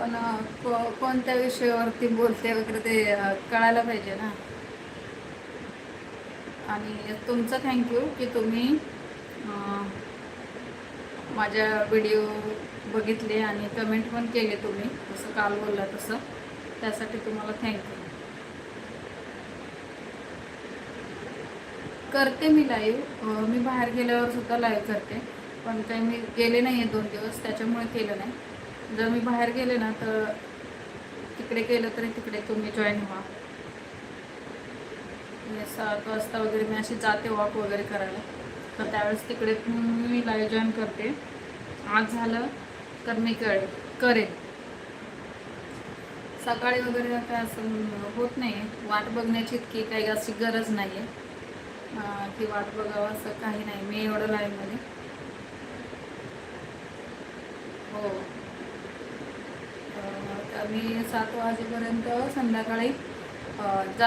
पण कोणत्या विषयावरती बोलते वगैरे ते कळायला पाहिजे ना. आणि तुमचं थँक्यू की तुम्ही माझ्या व्हिडिओ बघितले आणि कमेंट पण केले तुम्ही, जसं काल बोलला तसं. त्यासाठी तुम्हाला थँक्यू. करते मी लाईव्ह, मी बाहेर गेल्यावर सुद्धा लाईव्ह करते, पण काही मी गेले नाही आहे 2 दिवस, त्याच्यामुळे केलं नाही. जर मी बाहेर गेले ना तर तिकडे केलं तरी तिकडे तुम्ही जॉईन व्हा. 7 वाजता वगैरे मी अशी जाते वॉक वगैरे करायला, तर त्यावेळेस तिकडे मी लाईव्ह जॉईन करते. आज झालं तर मी करेन. सकाळी वगैरे काय असं होत नाही, वाट बघण्याची इतकी काही अशी गरज नाही आहे की वाट बघावं असं काही नाही. मी एवढं लाईव्हमध्ये हो. तर मी 7 वाजेपर्यंत संध्याकाळी जाते.